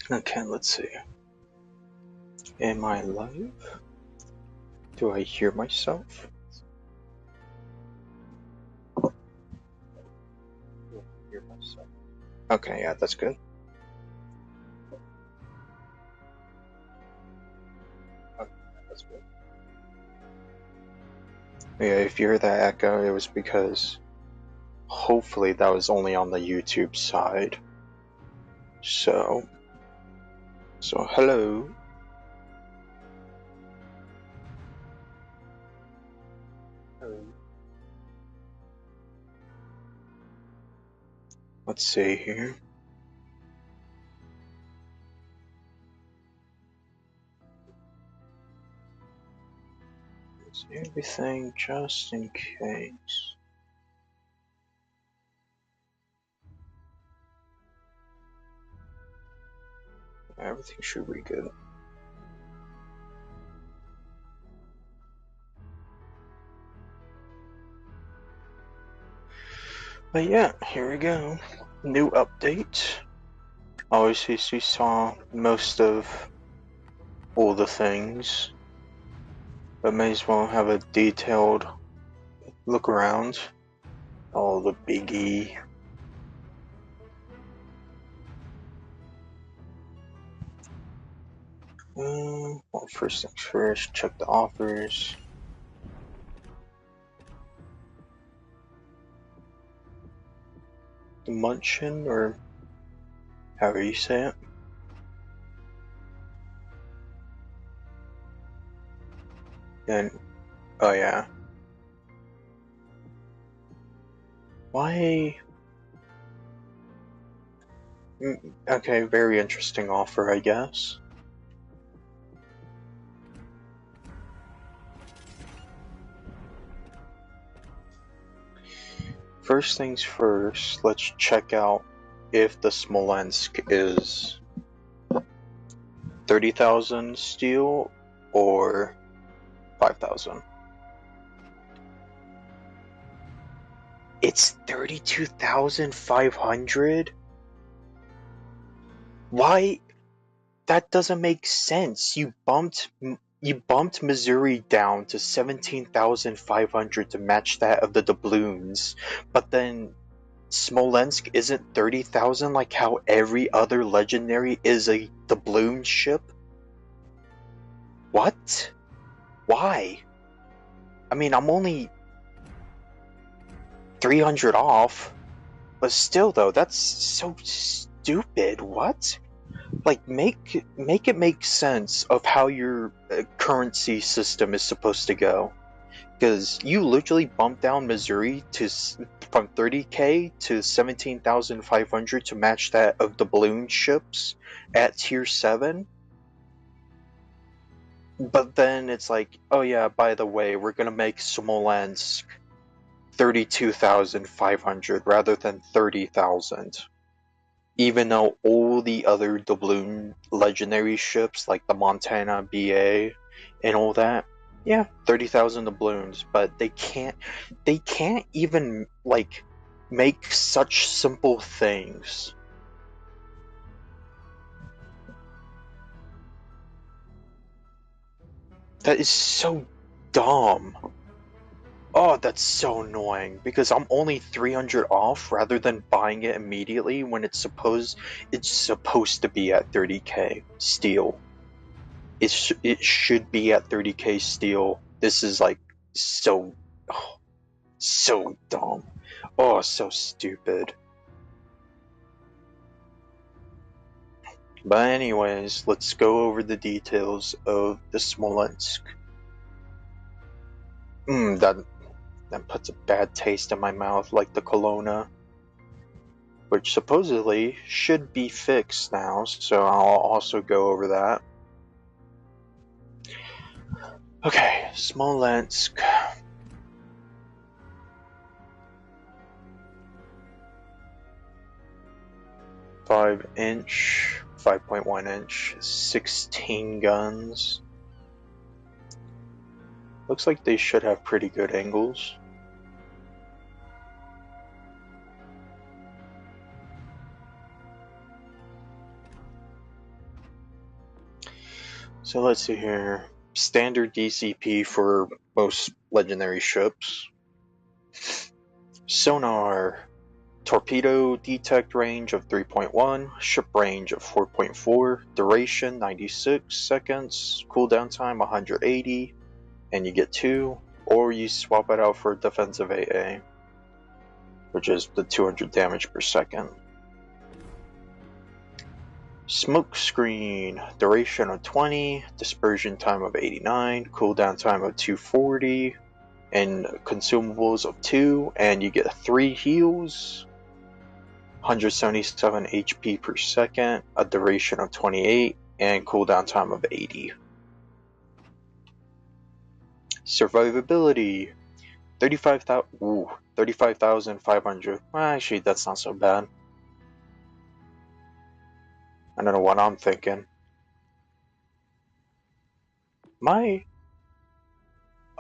Okay, let's see. Am I live? Do I hear myself? Do I hear myself? Okay, yeah, that's good. Okay, that's good. Yeah, if you hear that echo, it was because hopefully that was only on the YouTube side. So hello. Let's see here. Is everything just in case? Everything should be good. But yeah, here we go. New update. Obviously, you saw most of all the things, but may as well have a detailed look around. All the biggie. Well, first things first, check the offers. The Munchin, or however you say it. And, oh yeah. Why? Okay, very interesting offer, I guess. First things first, let's check out if the Smolensk is 30,000 steel or 5,000. It's 32,500? Why? That doesn't make sense. You bumped Missouri down to 17,500 to match that of the doubloons, but then Smolensk isn't 30,000 like how every other legendary is a doubloon ship? What? Why? I mean, I'm only 300 off, but still though, that's so stupid. What? Like, make it make sense of how your currency system is supposed to go. Because you literally bumped down Missouri from 30k to 17,500 to match that of the balloon ships at tier 7. But then it's like, oh yeah, by the way, we're gonna make Smolensk 32,500 rather than 30,000. Even though all the other doubloon legendary ships like the Montana BA and all that, yeah, 30,000 doubloons, but they can't even like make such simple things. That is so dumb. Oh, that's so annoying because I'm only 300 off rather than buying it immediately when it's supposed to be at 30k steel. It should be at 30k steel. This is like so dumb. Oh, so stupid. But anyways, let's go over the details of the Smolensk. That puts a bad taste in my mouth, like the Kelowna, which supposedly should be fixed now, so I'll also go over that. Okay, Smolensk. (5" 5.1" 16 guns. Looks like they should have pretty good angles. So let's see here. Standard DCP for most legendary ships. Sonar. Torpedo detect range of 3.1, ship range of 4.4, duration 96 seconds, cooldown time 180, and you get 2, or you swap it out for defensive AA, which is the 200 damage per second. Smoke screen, duration of 20, dispersion time of 89, cooldown time of 240, and consumables of 2, and you get 3 heals. 177 HP per second, a duration of 28, and cooldown time of 80. Survivability 35,500. Well, actually, that's not so bad. I don't know what I'm thinking. Oh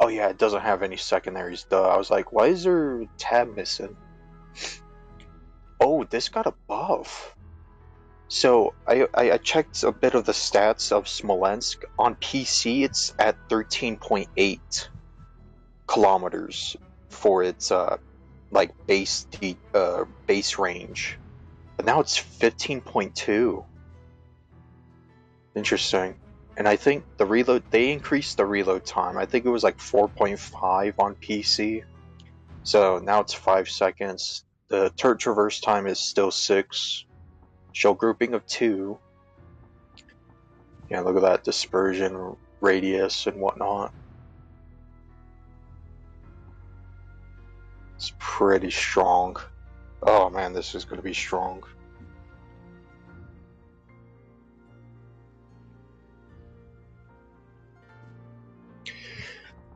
yeah, it doesn't have any secondaries, duh. I was like, why is there a tab missing? Oh, this got a buff. So I checked a bit of the stats of Smolensk. On PC, it's at 13.8 kilometers for its like base range, but now it's 15.2. Interesting. And I think they increased the reload time. I think it was like 4.5 on PC, so now it's 5 seconds. The turret traverse time is still 6. Shell grouping of 2. Yeah, look at that dispersion radius and whatnot. It's pretty strong. Oh man, this is going to be strong.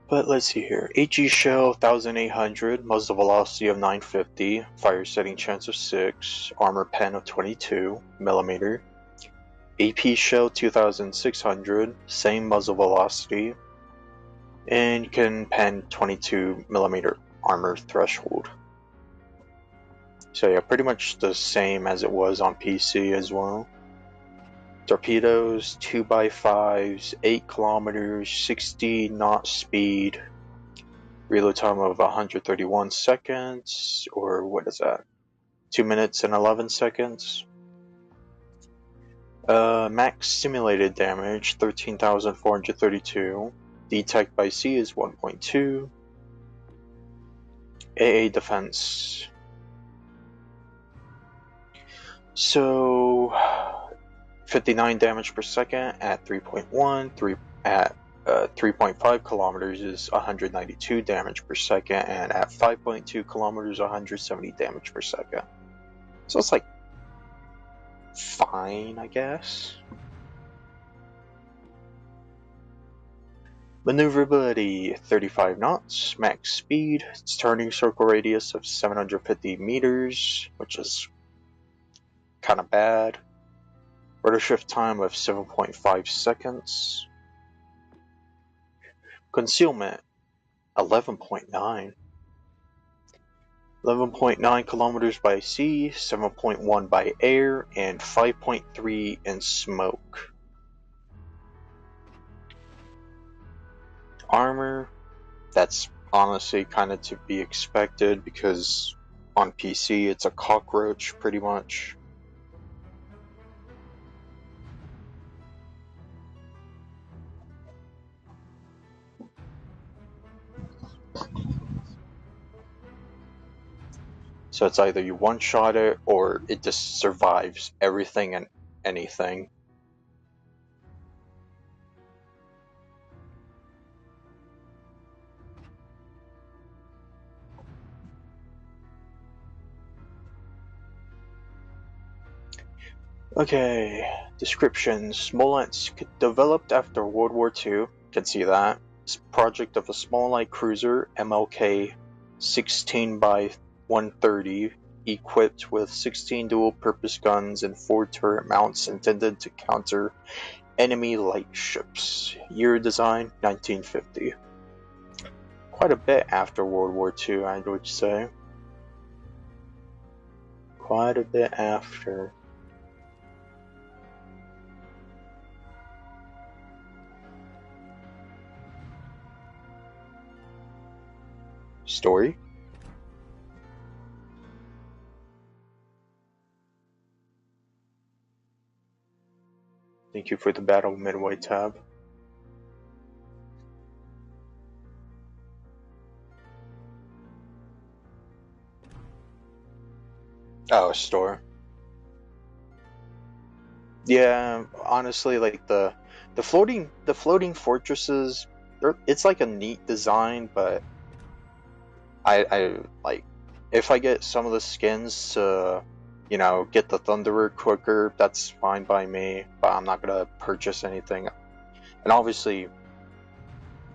But let's see here. HE shell 1800, muzzle velocity of 950, fire setting chance of 6, armor pen of 22mm. AP shell 2600, same muzzle velocity, and you can pen 22mm armor threshold. So yeah, pretty much the same as it was on PC as well. Torpedoes, 2x5s, 8 kilometers, 60 knot speed, reload time of 131 seconds, or what is that? 2 minutes and 11 seconds. Max simulated damage, 13,432. Detect by sea is 1.2. AA defense. So 59 damage per second at 3.1, at 3.5 kilometers is 192 damage per second, and at 5.2 kilometers 170 damage per second. So it's like fine, I guess. Maneuverability 35 knots, max speed, its turning circle radius of 750 meters, which is kind of bad. Rudder shift time of 7.5 seconds. Concealment 11.9. 11.9 kilometers by sea, 7.1 by air, and 5.3 in smoke. Armor, that's honestly kind of to be expected because on PC it's a cockroach pretty much. So it's either you one-shot it or it just survives everything and anything. Okay, description. Smolensk, developed after World War II, can see that. It's a project of a small light cruiser, MLK 16 by 130, equipped with 16 dual-purpose guns and 4 turret mounts intended to counter enemy light ships. Year design, 1950. Quite a bit after World War II, I would say. Quite a bit after. story. Thank you for the Battle Midway tab. Oh, store. Yeah, honestly, like the floating fortresses, it's like a neat design, but I like if I get some of the skins to, you know, get the Thunderer quicker, that's fine by me. But I'm not gonna purchase anything. And obviously,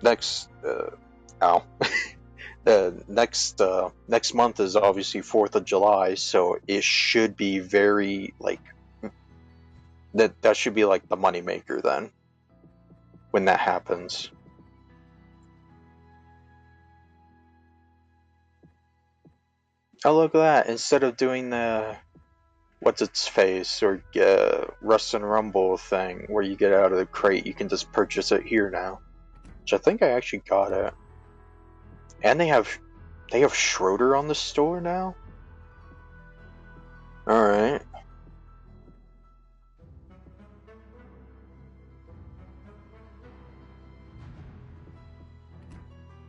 next oh, the next month is obviously 4th of July, so it should be very like that should be like the moneymaker then when that happens. Oh, look at that! Instead of doing the what's its face or Rust and Rumble thing where you get out of the crate, you can just purchase it here now. Which I think I actually got it. And they have Schroeder on the store now. All right.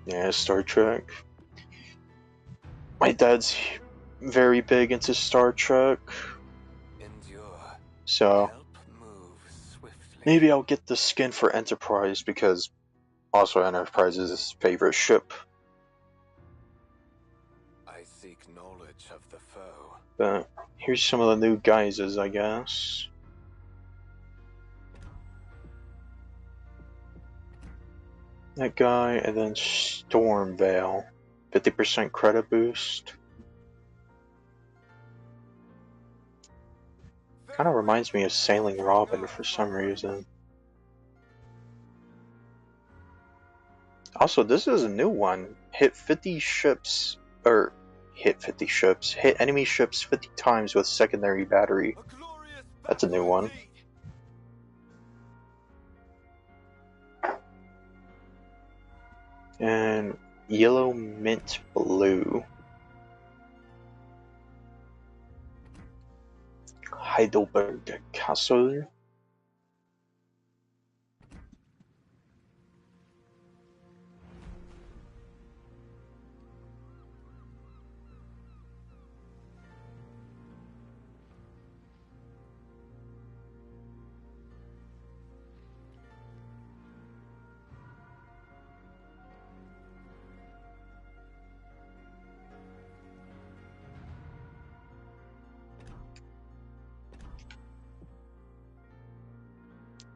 Yeah, Star Trek. My dad's very big into Star Trek. So maybe I'll get the skin for Enterprise because also Enterprise is his favorite ship. I seek knowledge of the foe. But here's some of the new guises, I guess. That guy, and then Stormveil. 50% credit boost. Kind of reminds me of Sailing Robin for some reason. Also, this is a new one. Hit 50 ships, or hit 50 ships. Hit enemy ships 50 times with secondary battery. That's a new one. And yellow mint blue. Heidelberg Castle.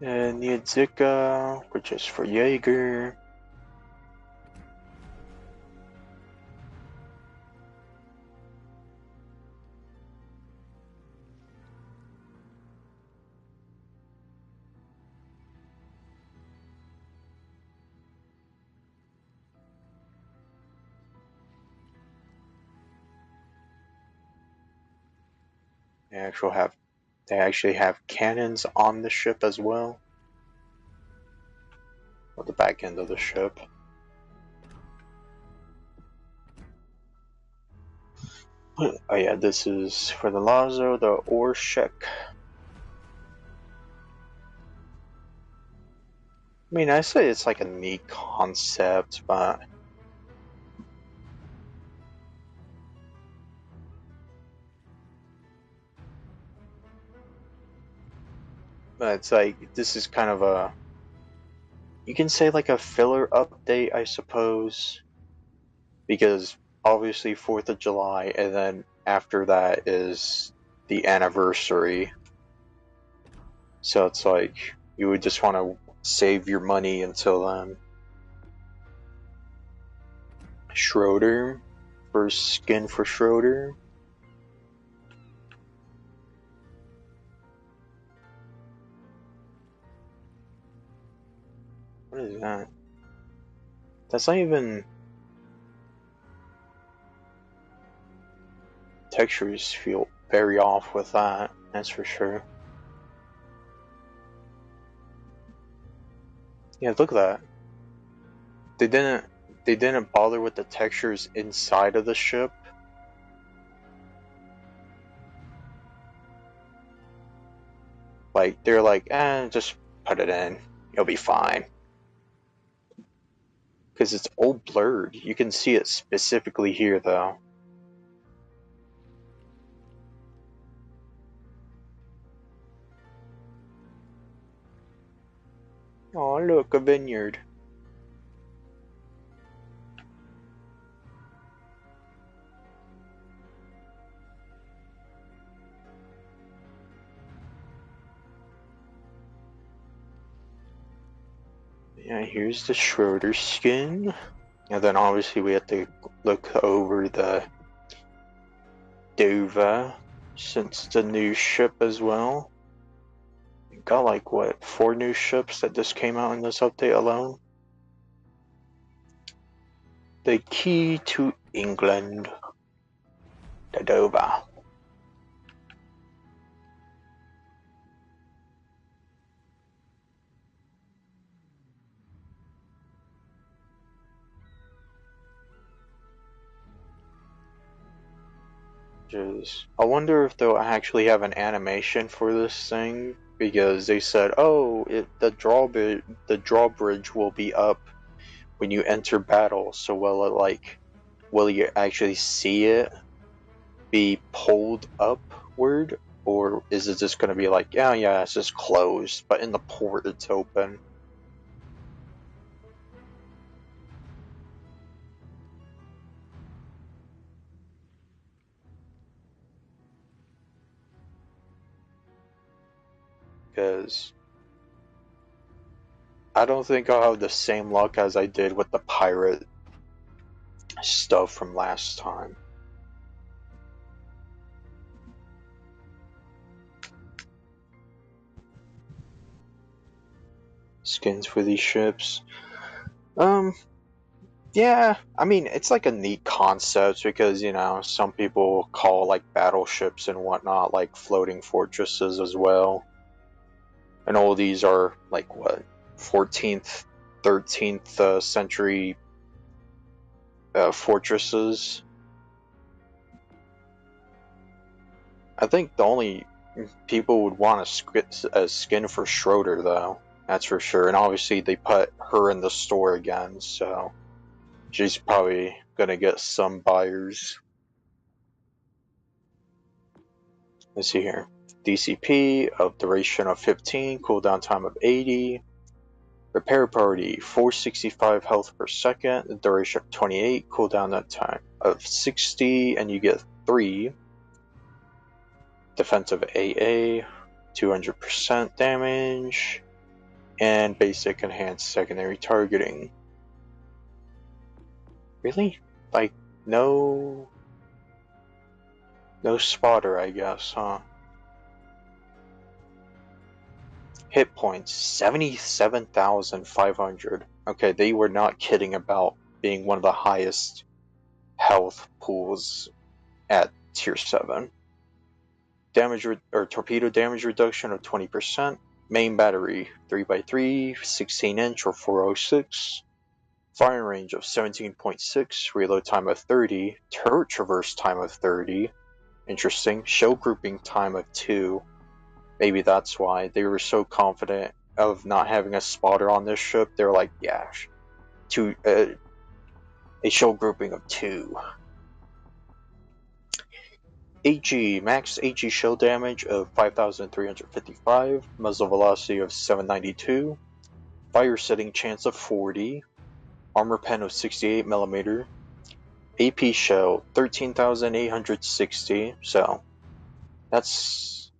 And Niedzika, which is for Jaeger. They actually have cannons on the ship as well. Or the back end of the ship. Oh yeah, this is for the Lazo, the Orshek. I mean, I say it's like a neat concept, but it's like this is kind of a, you can say like a filler update, I suppose, because obviously 4th of July, and then after that is the anniversary. So it's like you would just want to save your money until then. Schroeder, first skin for Schroeder. What is that? That's not even... Textures feel very off with that, that's for sure. Yeah, look at that. They didn't they didn't bother with the textures inside of the ship. Like, they're like, just put it in. You'll be fine. Because it's all blurred. You can see it specifically here, though. Oh, look, a vineyard. Yeah, here's the Schroeder skin. And then obviously we have to look over the Dova, since it's a new ship as well. Got like, what, 4 new ships that just came out in this update alone? The key to England. The Dova. I wonder if they'll actually have an animation for this thing, because they said, oh, the drawbridge will be up when you enter battle. So will you actually see it be pulled upward, or is it just going to be like, yeah, it's just closed, but in the port it's open? Because I don't think I'll have the same luck as I did with the pirate stuff from last time. Skins for these ships. Yeah, I mean, it's like a neat concept because, some people call like battleships and whatnot like floating fortresses as well. And all these are like, what, 14th, 13th century fortresses. I think the only people would want a skin for Schroeder, though. That's for sure. And obviously they put her in the store again, so she's probably gonna get some buyers. Let's see here. DCP of duration of 15, cooldown time of 80. Repair priority 465 health per second, the duration of 28, cooldown time of 60, and you get 3. Defensive AA, 200% damage, and basic enhanced secondary targeting. Really? Like, no spotter, I guess, huh? Hit points, 77,500. Okay, they were not kidding about being one of the highest health pools at tier 7. Damage or torpedo damage reduction of 20%. Main battery 3x3, 16-inch or 406. Firing range of 17.6, reload time of 30, turret traverse time of 30. Interesting. Shell grouping time of 2. Maybe that's why they were so confident of not having a spotter on this ship. They were like, yeah, a shell grouping of 2. AG, max AG shell damage of 5,355, muzzle velocity of 792, fire setting chance of 40, armor pen of 68mm, AP shell 13,860, so that's,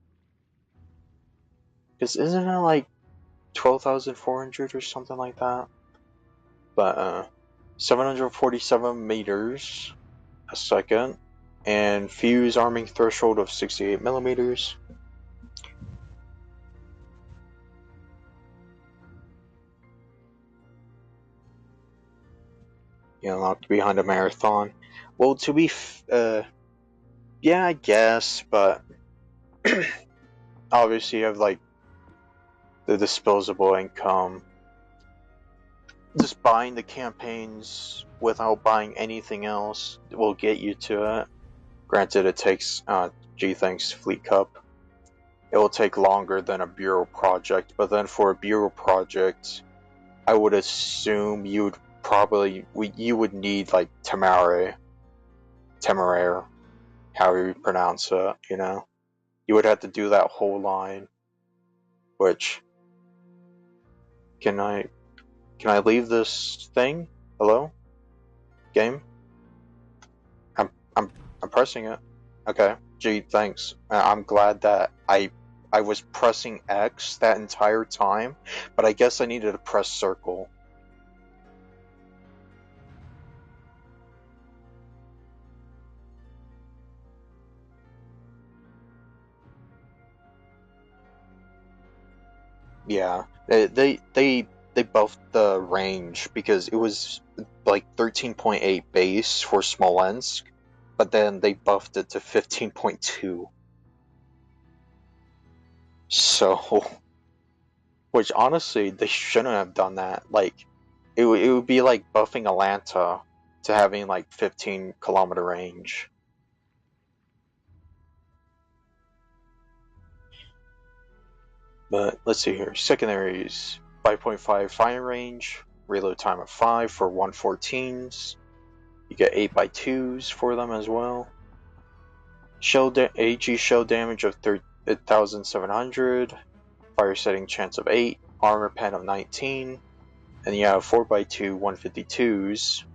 because isn't it like 12,400 or something like that? But 747 meters a second, and fuse arming threshold of 68mm. Locked behind a marathon. Well, to be, yeah, I guess, but obviously you have like the disposable income. just buying the campaigns without buying anything else will get you to it. Granted, it takes, thanks, Fleet Cup. It will take longer than a Bureau project, but then for a Bureau project, I would assume you would need, like, Temeraire, however you pronounce it, you know? You would have to do that whole line, which, can I leave this thing? Hello? Game? I'm pressing it. Okay. Gee, thanks. I'm glad that I was pressing X that entire time, but I guess I needed to press circle. Yeah. They buffed the range because it was like 13.8 base for Smolensk, but then they buffed it to 15.2. So, which honestly, they shouldn't have done that. Like, it would be like buffing Atlanta to having like 15-kilometer range. But let's see here. Secondaries 5.5 fire range, reload time of 5 for 114s. You get 8x2s for them as well. AG shell damage of 3,700, fire setting chance of 8, armor pen of 19, and you have 4x2 152s.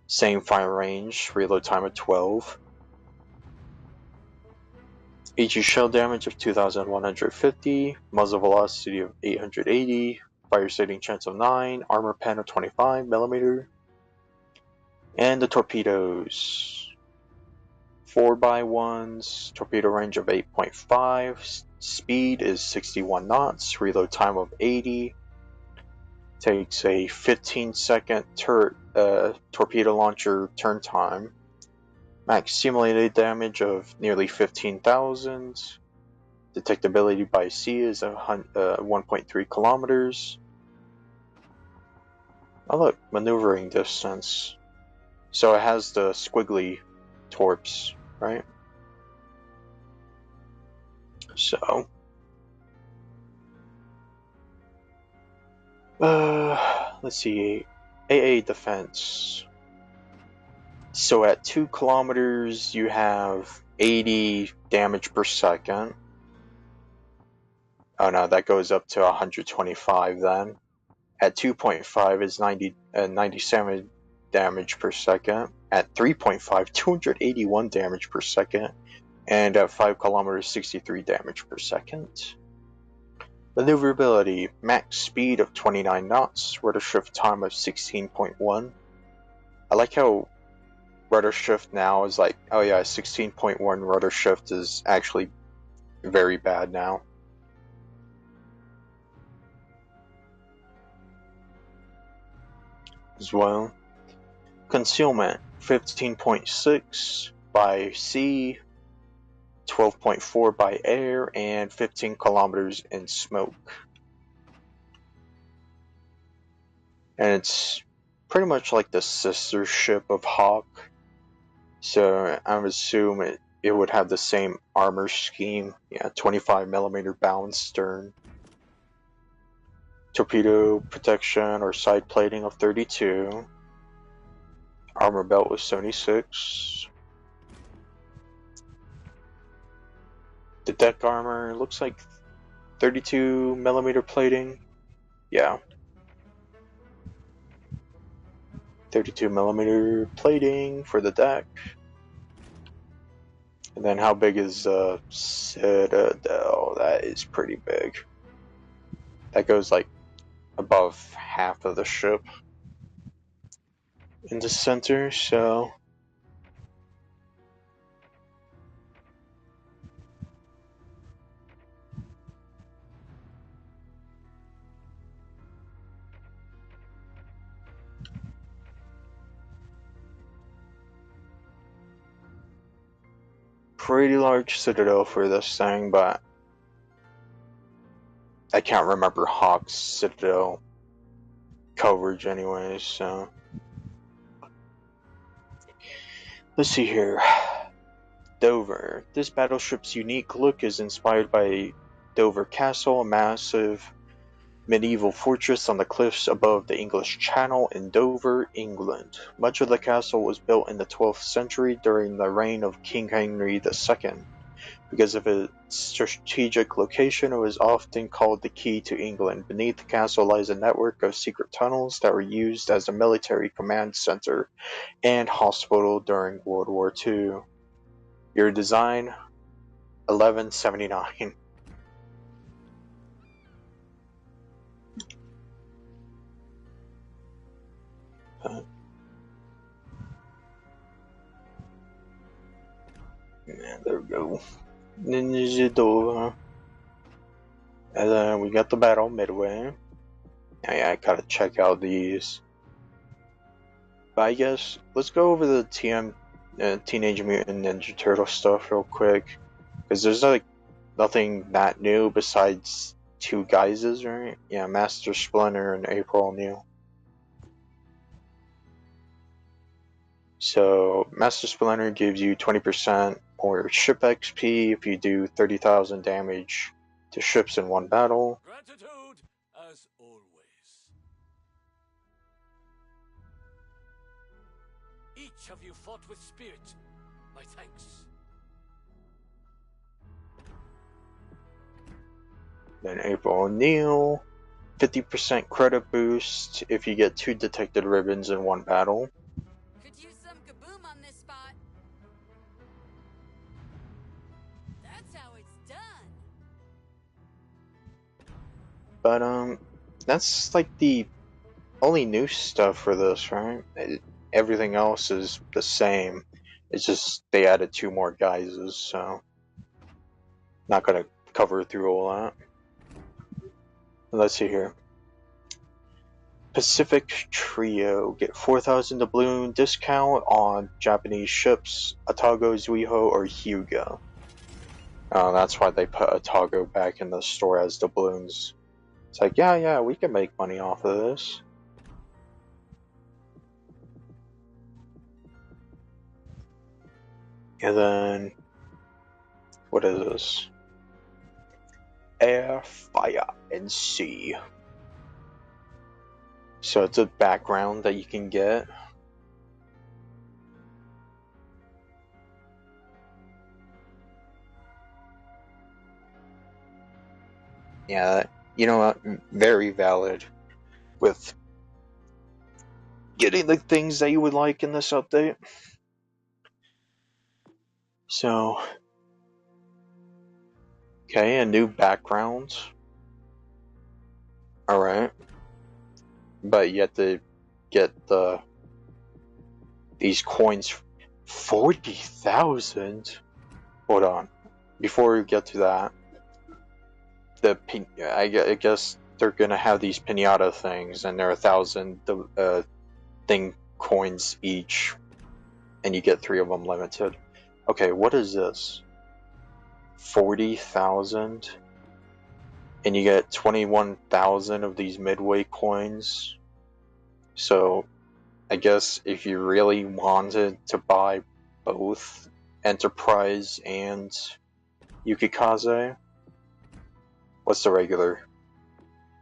Same fire range, reload time of 12. AG shell damage of 2,150, muzzle velocity of 880, fire setting chance of 9, armor pen of 25mm, and the torpedoes. 4x1s, torpedo range of 8.5, speed is 61 knots, reload time of 80, takes a 15-second torpedo launcher turn time, max simulated damage of nearly 15,000, detectability by sea is 1.3 kilometers. Oh look, maneuvering distance. So it has the squiggly torps, right? So, let's see, AA defense. So at 2 kilometers, you have 80 damage per second. Oh no, that goes up to 125 then. At 2.5 is 97 damage per second. At 3.5, 281 damage per second. And at 5 kilometers, 63 damage per second. Maneuverability, max speed of 29 knots, rudder shift time of 16.1. I like how rudder shift now is like, oh yeah, 16.1 rudder shift is actually very bad now. As well. Concealment, 15.6 by sea, 12.4 by air, and 15 kilometers in smoke. And it's pretty much like the sister ship of Hawk. So I'm assuming it would have the same armor scheme. Yeah, 25mm bound stern. Torpedo protection or side plating of 32. Armor belt was 76. The deck armor looks like 32mm plating. Yeah. 32mm plating for the deck. And then how big is the Citadel? That is pretty big. That goes like above half of the ship in the center, so pretty large Citadel for this thing, but I can't remember Hawk's Citadel. coverage anyway, so. Let's see here. Dover. This battleship's unique look is inspired by Dover Castle, a massive medieval fortress on the cliffs above the English Channel in Dover, England. Much of the castle was built in the 12th century during the reign of King Henry II. Because of its strategic location, it was often called the Key to England. Beneath the castle lies a network of secret tunnels that were used as a military command center and hospital during World War II. Year design, 1179. Yeah, there we go. Ninja Dova. And then we got the battle midway. Yeah, I gotta check out these. But I guess let's go over the Teenage Mutant Ninja Turtle stuff real quick, because there's like nothing that new besides two guises, right? Yeah, Master Splinter and April O'Neil. So Master Splinter gives you 20% more ship XP if you do 30,000 damage to ships in one battle. Gratitude, as always. Each of you fought with spirit. My thanks. Then April O'Neil, 50% credit boost if you get 2 detected ribbons in one battle. Could use some kaboom on this spot. That's how it's done. But that's like the only new stuff for this, right? Everything else is the same. It's just they added 2 more guises, so not gonna cover through all that. Let's see here. Pacific Trio, get 4,000 doubloon discount on Japanese ships, Atago, Zuiho, or Hyuga. That's why they put Atago back in the store as doubloons. It's like, yeah, we can make money off of this. And then, what is this? Air, Fire, and Sea. So it's a background that you can get. Yeah, you know what? Very valid with getting the things that you would like in this update. So, okay, a new background. Alright. But you have to get these coins. 40,000? Hold on. Before we get to that, I guess they're gonna have these pinata things, and they're 1,000 thing coins each, and you get 3 of them limited. Okay, what is this? 40,000, and you get 21,000 of these midway coins. So I guess if you really wanted to buy both Enterprise and Yukikaze, what's the regular?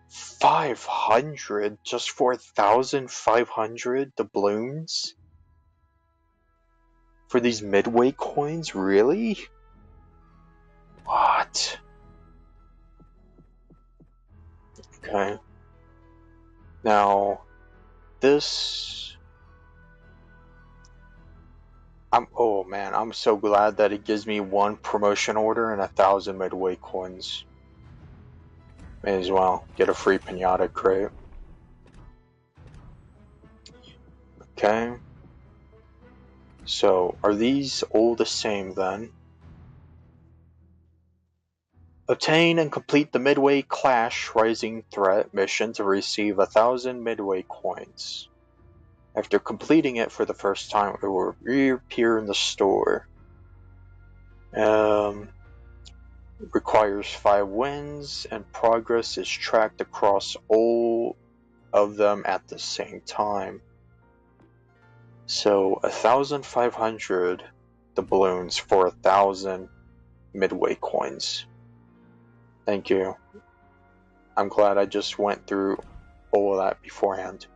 500 just for 1,500 doubloons? For these midway coins? Really? What? Okay. Now, this... oh man, I'm so glad that it gives me 1 promotion order and 1,000 midway coins. May as well get a free pinata crate. Okay. So, are these all the same then? Obtain and complete the Midway Clash Rising Threat mission to receive 1,000 Midway coins. After completing it for the first time, it will reappear in the store. Requires 5 wins, and progress is tracked across all of them at the same time. So 1,500 doubloons for 1,000 midway coins. Thank you. I'm glad I just went through all of that beforehand.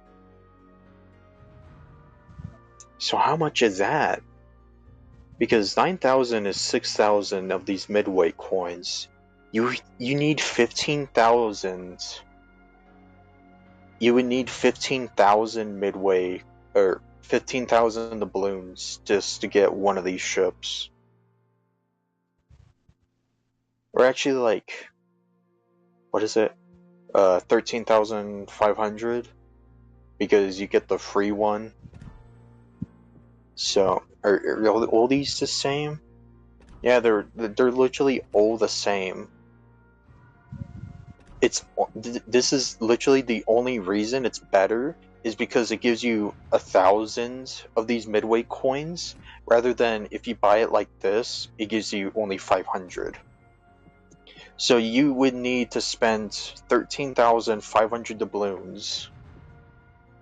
So how much is that? Because 9,000 is 6,000 of these midway coins. You need 15,000. You would need 15,000 midway, or 15,000 doubloons just to get one of these ships. Or actually, like, what is it? 13,500? Because you get the free one. So, are all these the same? Yeah, they're literally all the same. This is literally the only reason it's better is because it gives you 1,000 of these midway coins, rather than if you buy it like this, it gives you only 500. So you would need to spend 13,500 doubloons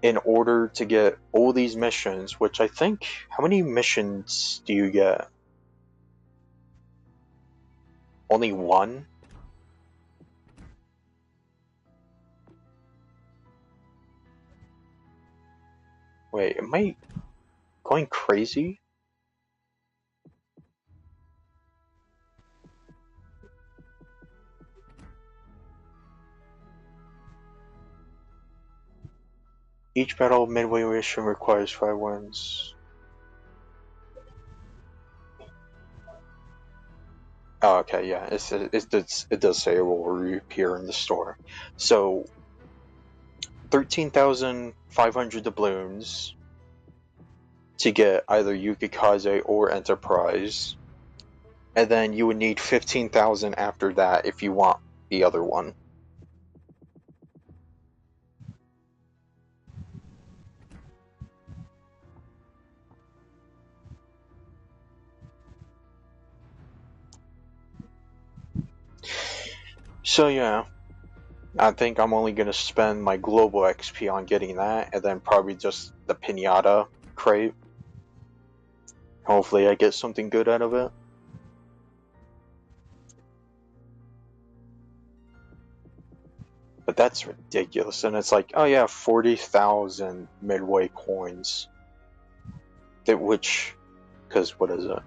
in order to get all these missions, which I think, how many missions do you get? Only one? Wait, am I going crazy? Each battle midway mission requires 5 wins. Oh, okay, yeah, it does say it will reappear in the store. So, 13,500 doubloons to get either Yukikaze or Enterprise, and then you would need 15,000 after that if you want the other one. So yeah, I think I'm only going to spend my global XP on getting that, and then probably just the Pinata crate. Hopefully I get something good out of it. But that's ridiculous, and it's like, oh yeah, 40,000 midway coins. Because what is it?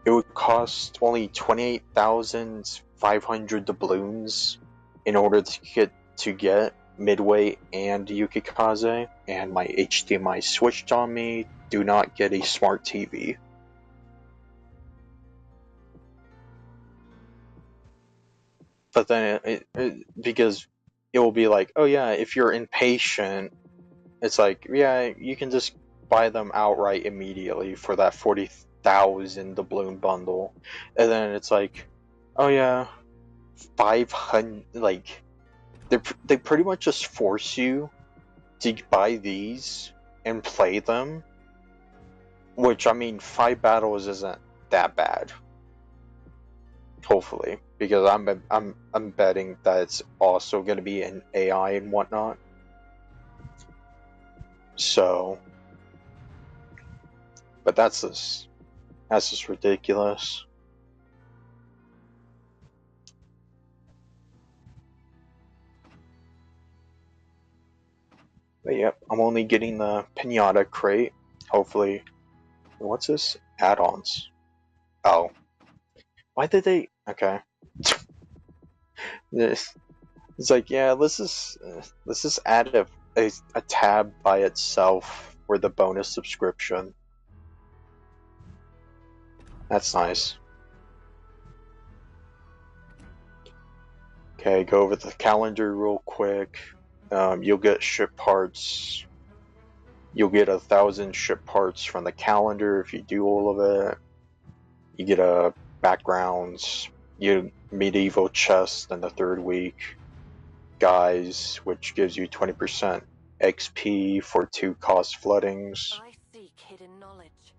It would cost only 28,500 doubloons in order to get midway and Yukikaze, and my HDMI switched on me. Do not get a smart TV. But then because it will be like, oh yeah, if you're impatient, it's like, yeah, you can just buy them outright immediately for that 40,000 doubloon bundle. And then it's like, oh yeah, 500, like, they pretty much just force you to buy these and play them, which, I mean, 5 battles isn't that bad. Hopefully, because I'm betting that it's also going to be an AI and whatnot. So, but that's just ridiculous. But yep, I'm only getting the Pinata crate. Hopefully, what's this? Add-ons. Oh, why did they? Okay. This it's like, yeah, let's just add a tab by itself for the bonus subscription. That's nice. Okay, go over the calendar real quick. You'll get ship parts. You'll get 1,000 ship parts from the calendar if you do all of it. You get backgrounds. You medieval chest in the 3rd week. Guys, which gives you 20% XP for 2 cost floodings. I seek hidden knowledge.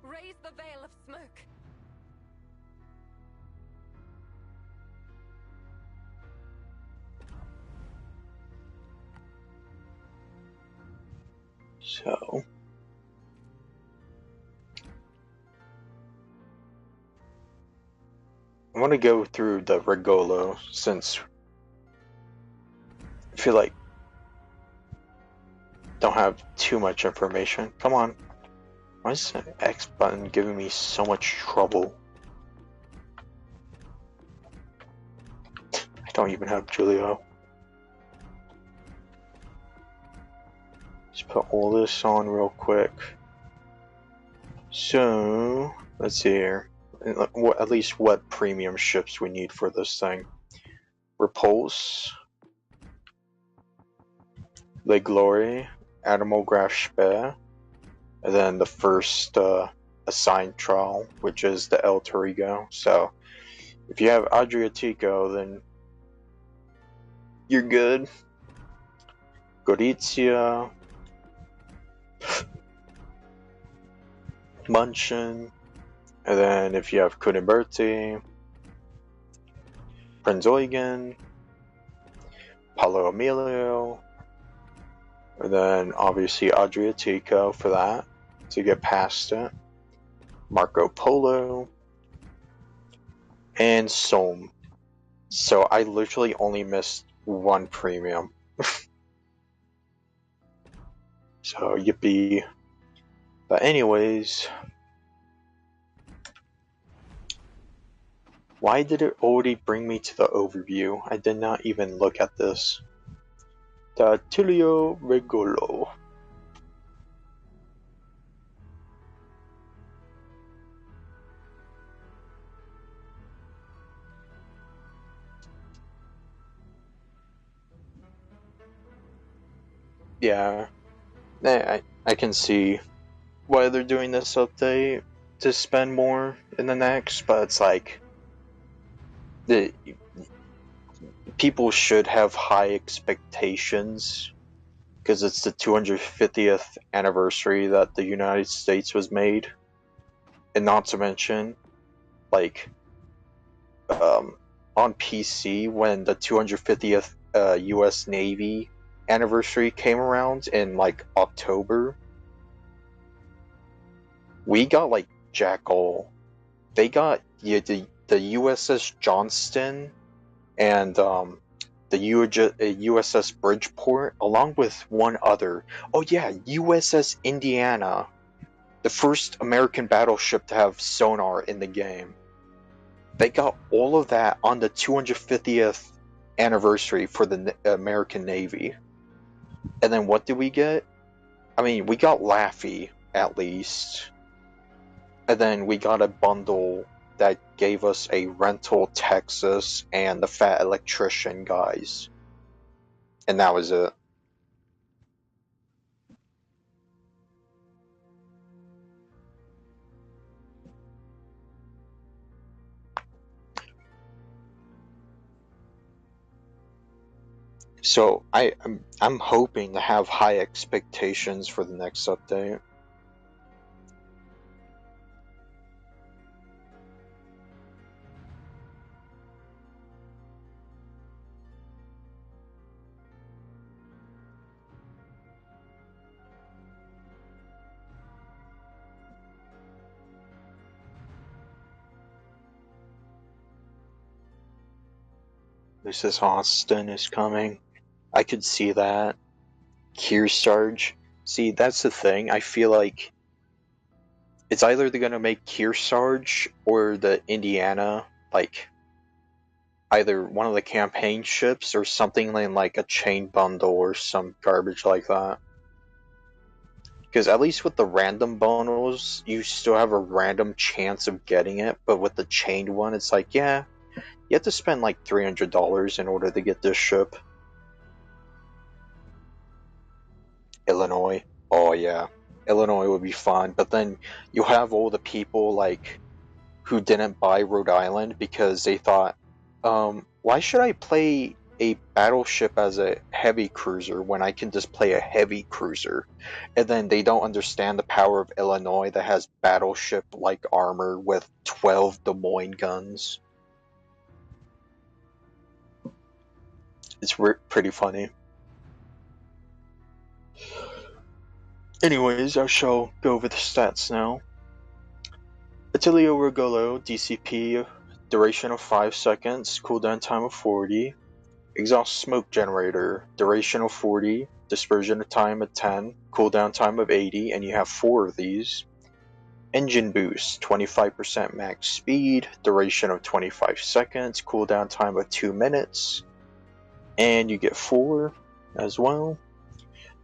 Raise the veil of smoke. So I want to go through the Regolo since I feel like don't have too much information. Come on. Why is the X button giving me so much trouble? I don't even have Julio. Let's put all this on real quick. So, let's see here. At least what premium ships we need for this thing. Repulse. Le Glory. Admiral Graf Spee. And then the first assigned trial, which is the El Torrigo. So, if you have Adriatico, then you're good. Gorizia. Munchin. And then if you have Kuniberti, Prinz Eugen, Paolo Emilio, and then obviously Adriatico for that, to get past it, Marco Polo, and Somme. So I literally only missed one premium. So yippee. But anyways, why did it already bring me to the overview? I did not even look at this. The Attilio Regolo. Yeah, I can see why they're doing this update to spend more in the next, but it's like the people should have high expectations because it's the 250th anniversary that the United States was made, and not to mention, like, on PC when the 250th U.S. Navy anniversary came around in like October, we got like Jackal. They got the USS Johnston and the USS Bridgeport, along with one other. Oh yeah, USS Indiana, the first American battleship to have sonar in the game. They got all of that on the 250th anniversary for the American Navy. And then what did we get? I mean, we got Laffy, at least. And then we got a bundle that gave us a rental Texas and the Fat Electrician guys. And that was it. So I'm hoping to have high expectations for the next update. Mrs. Austin is coming. I could see that. Kearsarge. See, that's the thing. I feel like it's either they're gonna make Kearsarge or the Indiana, like either one of the campaign ships or something like a chain bundle or some garbage like that. Because at least with the random bundles, you still have a random chance of getting it, but with the chained one, it's like, yeah, you have to spend like $300 in order to get this ship. Illinois. Oh yeah. Illinois would be fun, but then you have all the people like who didn't buy Rhode Island because they thought, why should I play a battleship as a heavy cruiser when I can just play a heavy cruiser? And then they don't understand the power of Illinois that has battleship-like armor with 12 Des Moines guns. It's pretty funny. Anyways, I shall go over the stats now. Attilio Regolo, DCP, duration of 5 seconds, cooldown time of 40. Exhaust Smoke Generator, duration of 40, dispersion of time of 10, cooldown time of 80, and you have 4 of these. Engine Boost, 25% max speed, duration of 25 seconds, cooldown time of 2 minutes, and you get 4 as well.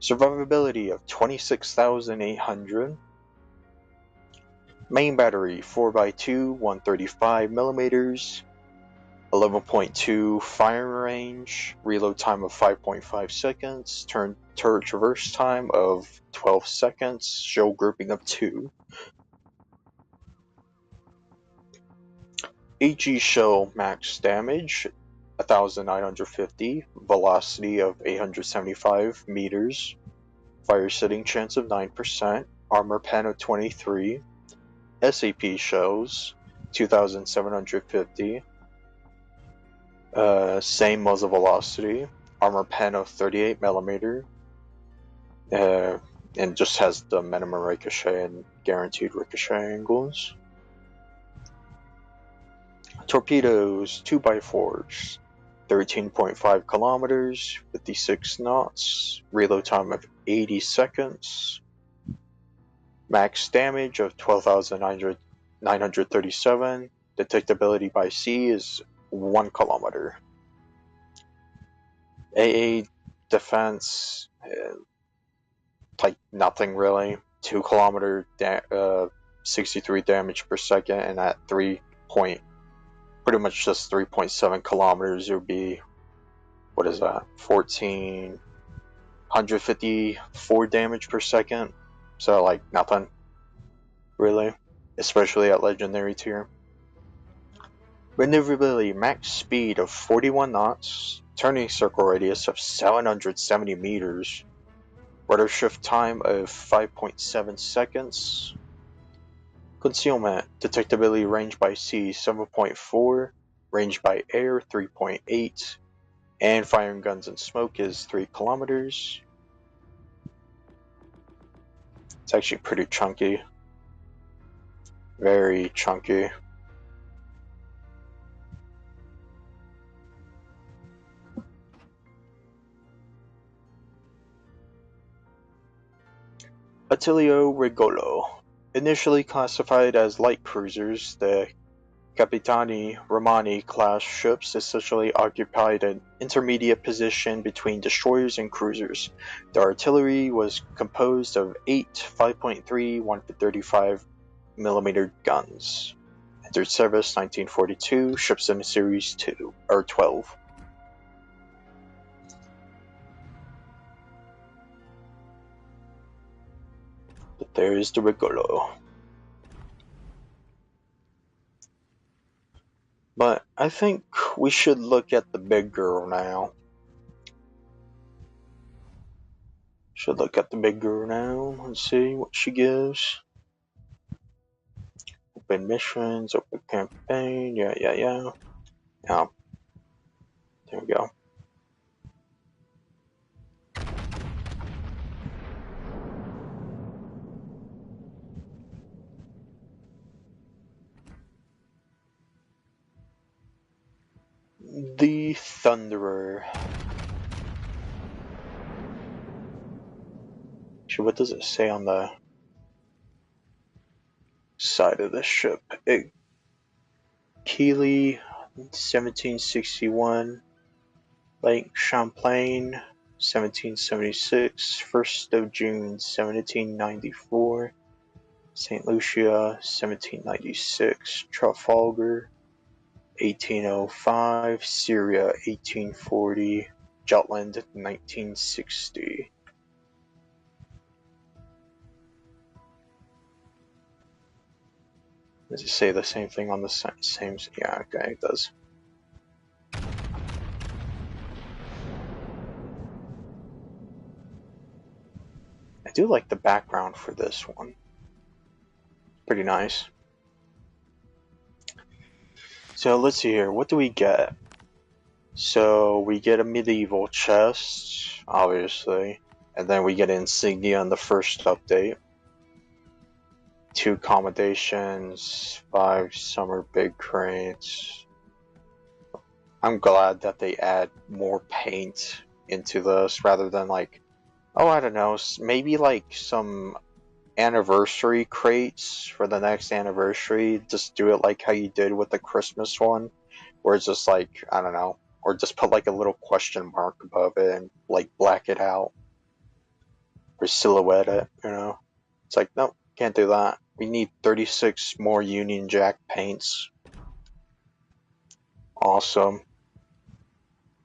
Survivability of 26,800. Main battery 4x2, 135mm, 11.2 fire range, reload time of 5.5 seconds, turret traverse time of 12 seconds, shell grouping of 2. AG shell max damage 1950, velocity of 875 meters, fire setting chance of 9%, armor pen of 23, SAP shells 2750, same muzzle velocity, armor pen of 38mm, and just has the minimum ricochet and guaranteed ricochet angles. Torpedoes 2x4s, 13.5 kilometers, 56 knots, reload time of 80 seconds, max damage of 12,937, detectability by sea is 1 kilometer. AA defense, like nothing really, 2 kilometer, 63 damage per second, and at pretty much just 3.7 kilometers, it would be, what is that, 1,454 damage per second, so like nothing, really, especially at legendary tier. Maneuverability, max speed of 41 knots, turning circle radius of 770 meters, rudder shift time of 5.7 seconds, concealment, detectability range by sea 7.4, range by air 3.8, and firing guns and smoke is 3 kilometers. It's actually pretty chunky. Very chunky. Attilio Regolo. Initially classified as light cruisers, the Capitani Romani class ships essentially occupied an intermediate position between destroyers and cruisers. The artillery was composed of 8 5.3 135mm guns. Entered service 1942, ships in series 12. But there's the Regolo. But I think we should look at the big girl now. Let's see what she gives. Open missions, open campaign, yeah. There we go. The Thunderer. Actually, what does it say on the side of the ship? Keeley, 1761. Lake Champlain, 1776. 1st of June, 1794. St. Lucia, 1796. Trafalgar, 1805. Syria, 1840. Jutland, 1960. Does it say the same thing on the same? Yeah, okay, it does. I do like the background for this one. Pretty nice. So let's see here. What do we get? So we get a medieval chest, obviously. And then we get insignia on the first update. 2 accommodations, 5 summer big crates. I'm glad that they add more paint into this rather than like, oh, I don't know, maybe like some anniversary crates for the next anniversary. Just do it like how you did with the Christmas one, where it's just like, I don't know, or just put like a little question mark above it and like black it out or silhouette it, you know. It's like, nope, can't do that. We need 36 more Union Jack paints. Awesome.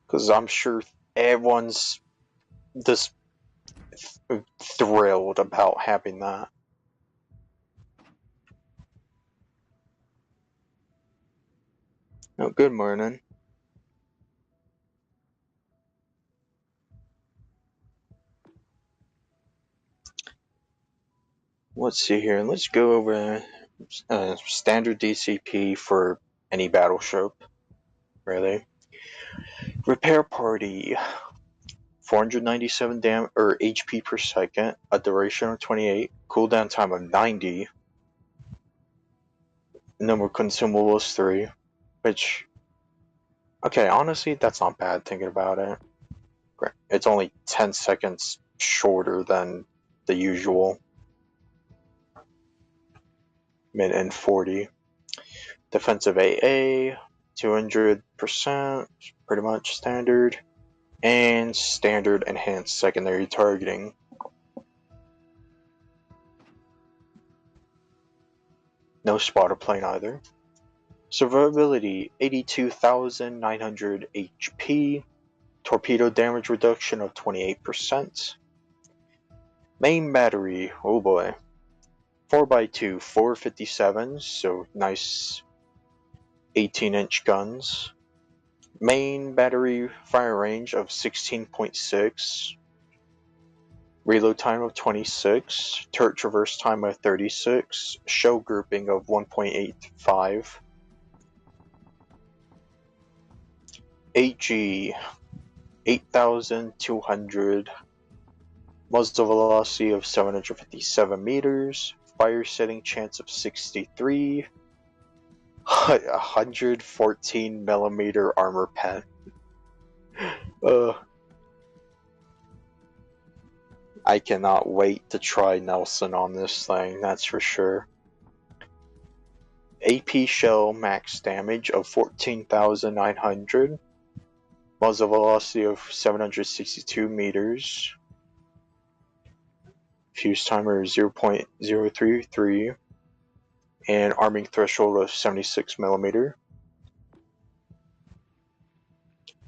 Because I'm sure everyone's just thrilled about having that. Oh, good morning. Let's see here. Let's go over standard DCP for any battleship, really. Repair party. 497 HP per second, a duration of 28, cooldown time of 90, number of consumables 3, which, okay, honestly, that's not bad thinking about it. It's only 10 seconds shorter than the usual mid and 40. Defensive AA, 200%, pretty much standard, and standard enhanced secondary targeting. No spotter plane either. Survivability 82,900 HP. Torpedo damage reduction of 28%. Main battery, oh boy. 4x2, 457s, so nice 18-inch guns. Main battery fire range of 16.6. Reload time of 26. Turret traverse time of 36. Shell grouping of 1.85. AG 8,200. Muzzle velocity of 757 meters. Fire setting chance of 63. 114 millimeter armor pen. I cannot wait to try Nelson on this thing, that's for sure. AP shell max damage of 14,900. Muzzle velocity of 762 meters. Fuse timer 0.033. And arming threshold of 76 millimeter.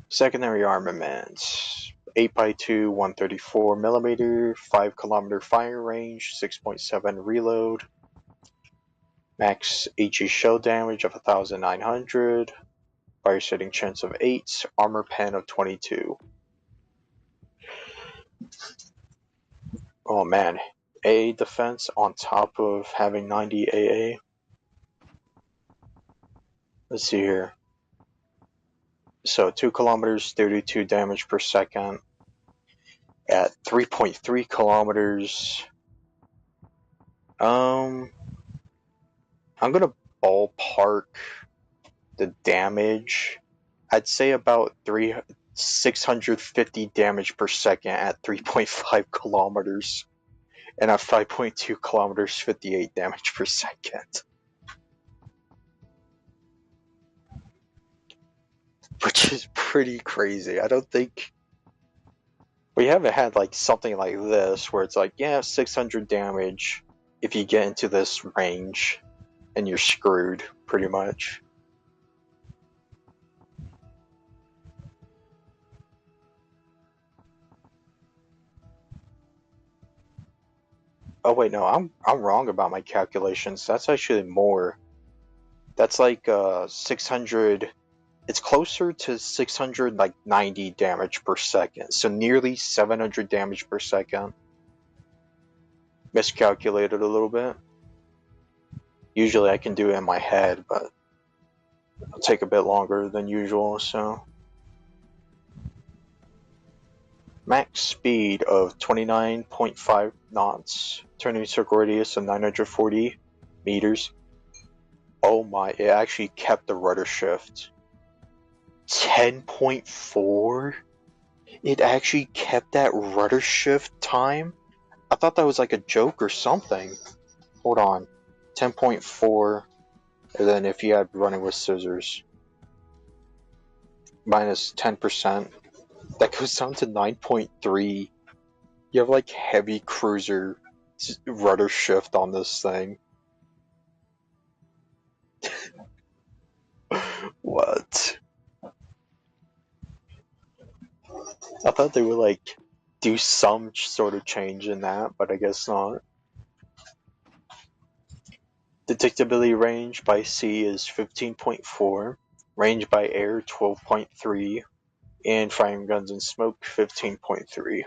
Secondary armaments. 8x2, 134 millimeter, 5 kilometer fire range, 6.7 reload. Max HE shell damage of 1,900. Fire setting chance of 8. Armor pen of 22. Oh man. AA defense on top of having 90 AA. Let's see here. So 2 kilometers, 32 damage per second. At 3.3 kilometers, I'm gonna ballpark the damage. I'd say about 650 damage per second at 3.5 kilometers. And at 5.2 kilometers, 58 damage per second. Which is pretty crazy. I don't think we haven't had like something like this where it's like, yeah, 600 damage if you get into this range and you're screwed, pretty much. Oh wait, no, I'm wrong about my calculations. That's actually more. That's like 600. It's closer to 690 damage per second, so nearly 700 damage per second. Miscalculated a little bit. Usually I can do it in my head, but it'll take a bit longer than usual, so. Max speed of 29.5 knots. Turning circle radius of 940 meters. Oh my, it actually kept the rudder shift. 10.4? It actually kept that rudder shift time? I thought that was like a joke or something. Hold on. 10.4, and then if you had running with scissors, minus 10%, that goes down to 9.3. You have like heavy cruiser rudder shift on this thing. What? I thought they would like do some sort of change in that, but I guess not. Detectability range by sea is 15.4, range by air 12.3, and firing guns and smoke 15.3.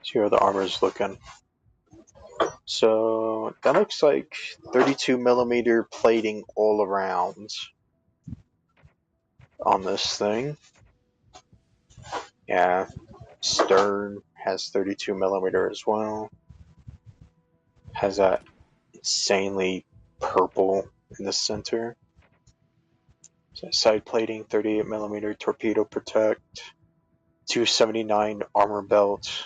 See how the armor is looking. So that looks like 32mm plating all around on this thing. Yeah, stern has 32mm as well. Has that insanely purple in the center. So side plating, 38mm torpedo protect, 279 armor belt.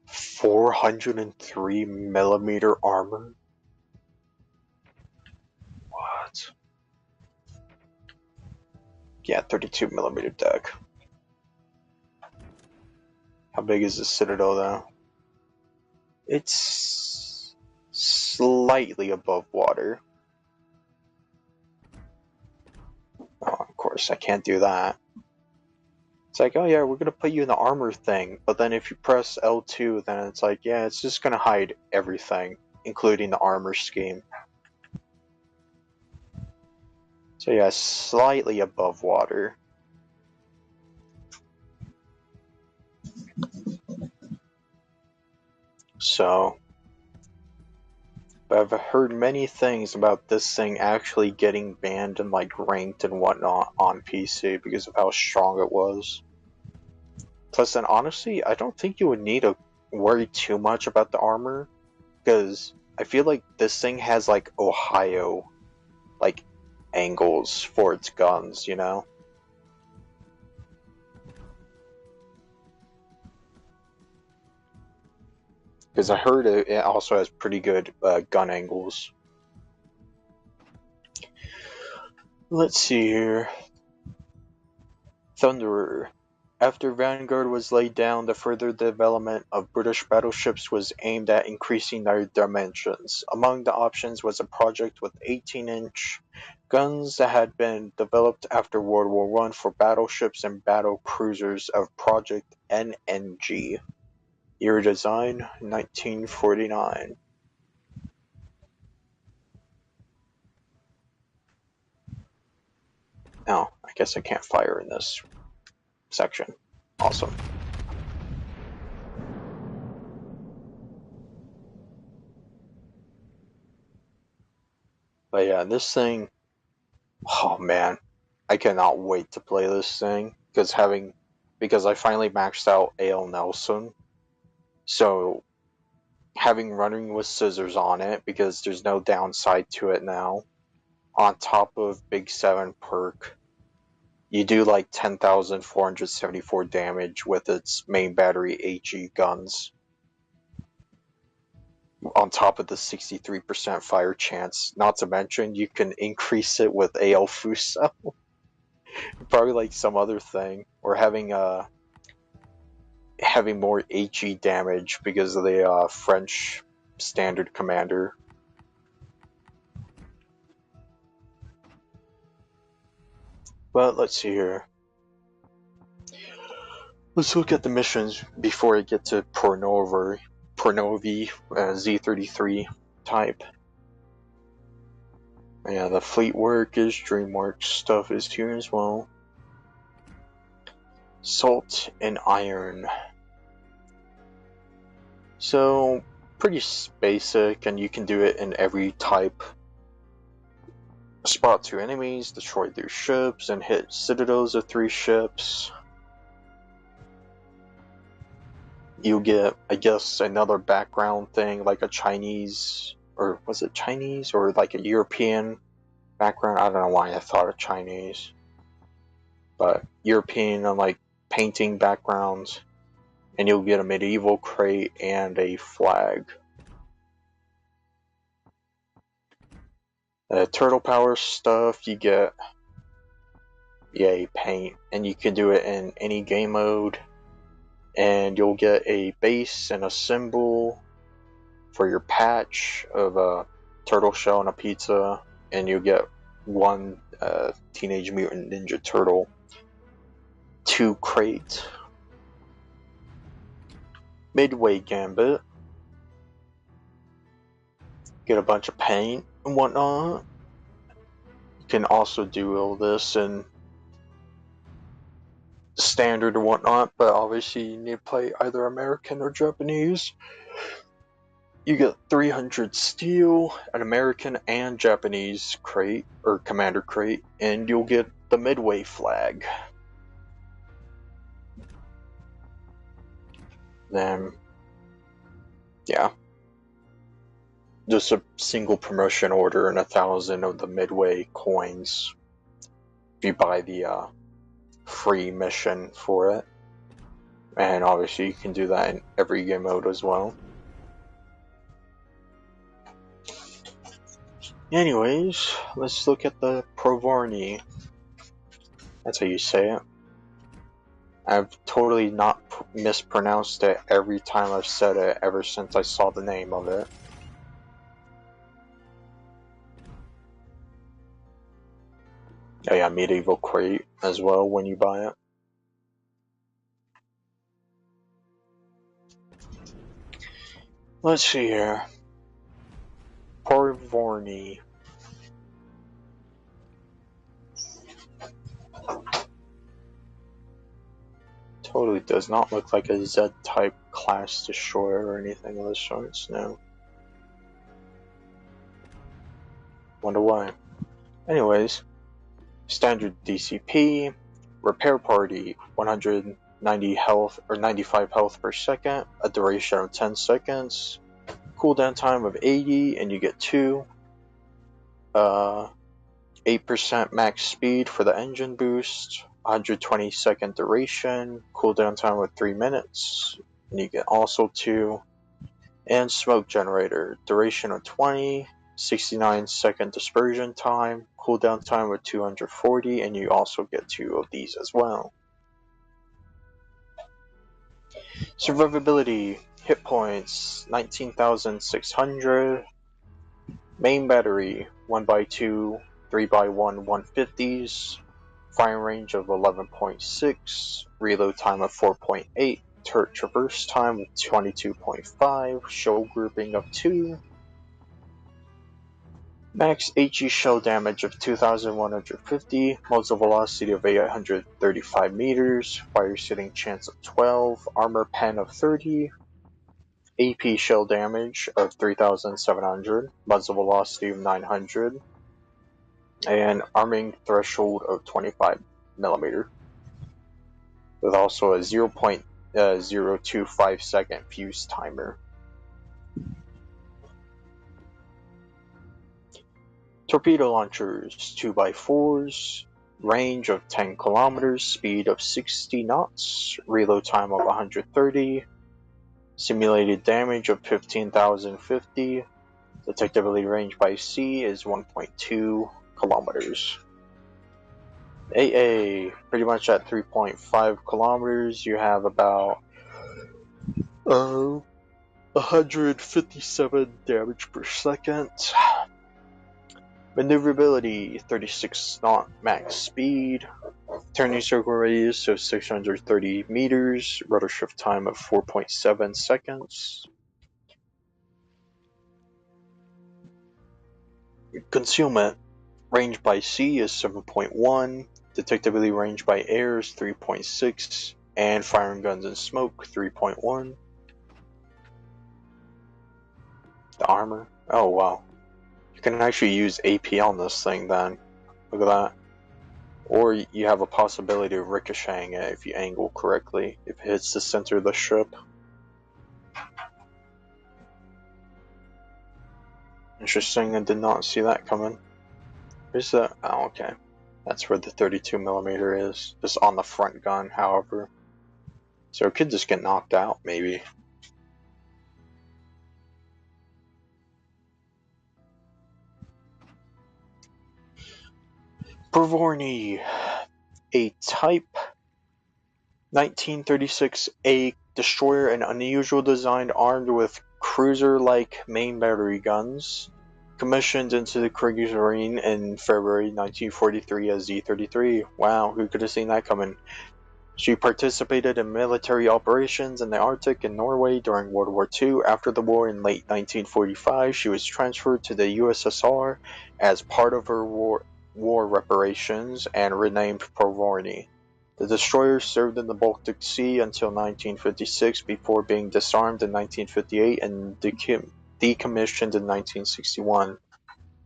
$403mm armor. What? Yeah, 32mm deck. How big is the Citadel though? It's slightly above water. Oh, of course, I can't do that. It's like, oh yeah, we're gonna put you in the armor thing, but then if you press L2, then it's like, yeah, it's just gonna hide everything, including the armor scheme. So yeah, slightly above water. So, but I've heard many things about this thing actually getting banned and like ranked and whatnot on PC because of how strong it was. Plus, then honestly, I don't think you would need to worry too much about the armor, because I feel like this thing has like Ohio, like angles for its guns, you know? Because I heard it also has pretty good gun angles. Let's see here. Thunderer. After Vanguard was laid down, the further development of British battleships was aimed at increasing their dimensions. Among the options was a project with 18-inch guns that had been developed after World War I for battleships and battle cruisers of Project NNG. Year design, 1949. Now, I guess I can't fire in this section. Awesome. But yeah, this thing, oh man, I cannot wait to play this thing because I finally maxed out A.L. Nelson. So having running with scissors on it, because there's no downside to it now, on top of Big 7 perk, you do like 10,474 damage with its main battery HE guns. On top of the 63% fire chance. Not to mention, you can increase it with AL Fuso. Probably like some other thing. Or having more HE damage because of the French standard commander. But let's see here. Let's look at the missions before I get to Pornovi Z33 type. Yeah, the fleet work is DreamWorks stuff is here as well. Salt and iron. So pretty basic, and you can do it in every type. Spot 2 enemies, destroy their ships, and hit citadels of 3 ships. You get, I guess, another background thing, like a Chinese, or was it Chinese, or like a European background? I don't know why I thought of Chinese. But European, like, painting backgrounds. And you'll get a medieval crate and a flag. Turtle power stuff, you get, paint, and you can do it in any game mode. And you'll get a base and a symbol for your patch of a turtle shell and a pizza, and you'll get 1 Teenage Mutant Ninja Turtle 2 crate. Midway Gambit. Get a bunch of paint and whatnot. You can also do all this in standard and whatnot, but obviously you need to play either American or Japanese. You get 300 steel, an American and Japanese crate, or commander crate, and you'll get the Midway flag. Then, yeah. Just a single promotion order and 1,000 of the Midway coins. If you buy the free mission for it. And obviously you can do that in every game mode as well. Anyways, let's look at the Provorny. That's how you say it. I've totally not mispronounced it every time I've said it ever since I saw the name of it. Oh yeah, medieval crate as well when you buy it. Let's see here. Provorny. Totally does not look like a Z-type class destroyer or anything of the sorts, no. Wonder why. Anyways, standard DCP, repair party, 190 health or 95 health per second, a duration of 10 seconds, cooldown time of 80, and you get 2. 8% max speed for the engine boost, 120 second duration, cooldown time of 3 minutes, and you get also 2. And smoke generator, duration of 20, 69 second dispersion time, cooldown time of 240, and you also get 2 of these as well. Survivability, hit points 19,600, main battery 1x2, 3x1 150s, firing range of 11.6, reload time of 4.8, turret traverse time of 22.5, shell grouping of 2, max HE shell damage of 2,150, muzzle velocity of 835 meters, fire sitting chance of 12, armor pen of 30, AP shell damage of 3,700, muzzle velocity of 900, and arming threshold of 25mm, with also a 0.025 second fuse timer. Torpedo launchers, 2x4s, range of 10 kilometers, speed of 60 knots, reload time of 130, simulated damage of 15,050, detectability range by sea is 1.2 kilometers. AA, pretty much at 3.5 kilometers, you have about 157 damage per second. Maneuverability, 36 knot max speed, turning circle radius of 630 meters, rotor shift time of 4.7 seconds. Concealment, range by sea is 7.1, detectability range by air is 3.6, and firing guns and smoke 3.1. The armor? Oh wow. You can actually use AP on this thing then. Look at that. Or you have a possibility of ricocheting it if you angle correctly, if it hits the center of the ship. Interesting, I did not see that coming. Where's the... oh, okay. That's where the 32mm is. Just on the front gun, however. So it could just get knocked out, maybe. Provorny, a Type 1936A destroyer, an unusual design armed with cruiser-like main battery guns. Commissioned into the Kriegsmarine in February 1943 as Z-33. Wow, who could have seen that coming? She participated in military operations in the Arctic and Norway during World War II. After the war in late 1945, she was transferred to the USSR as part of her war reparations and renamed Provorny. The destroyer served in the Baltic Sea until 1956 before being disarmed in 1958 and decommissioned in 1961.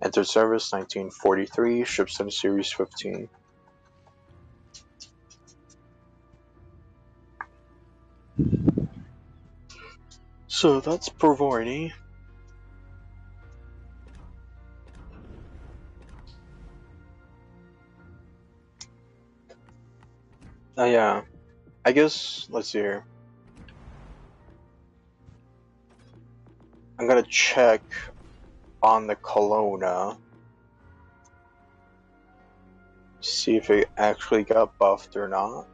Entered service 1943, ships in Series 15. So that's Provorny. Yeah, I guess, let's see here. I'm gonna check on the Kelowna. See if it actually got buffed or not.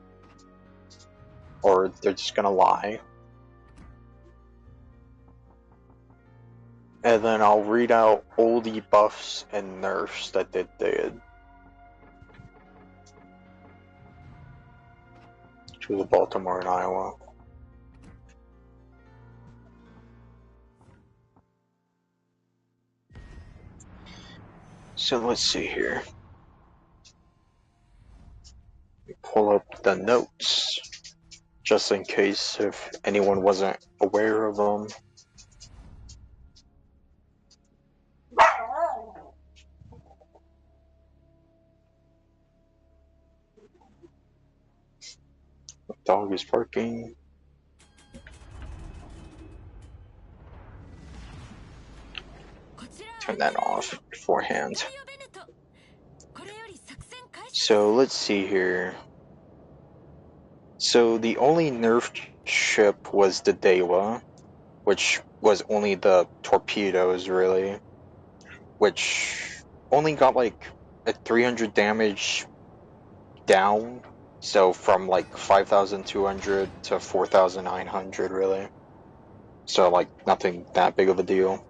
Or they're just gonna lie. And then I'll read out all the buffs and nerfs that they did. To the Baltimore and Iowa. So let's see here. Pull up the notes, just in case if anyone wasn't aware of them. The dog is barking. Turn that off beforehand. So let's see here. So the only nerfed ship was the Dewa, which was only the torpedoes really, which only got like a 300 damage down, so from like 5,200 to 4,900 really. So like nothing that big of a deal.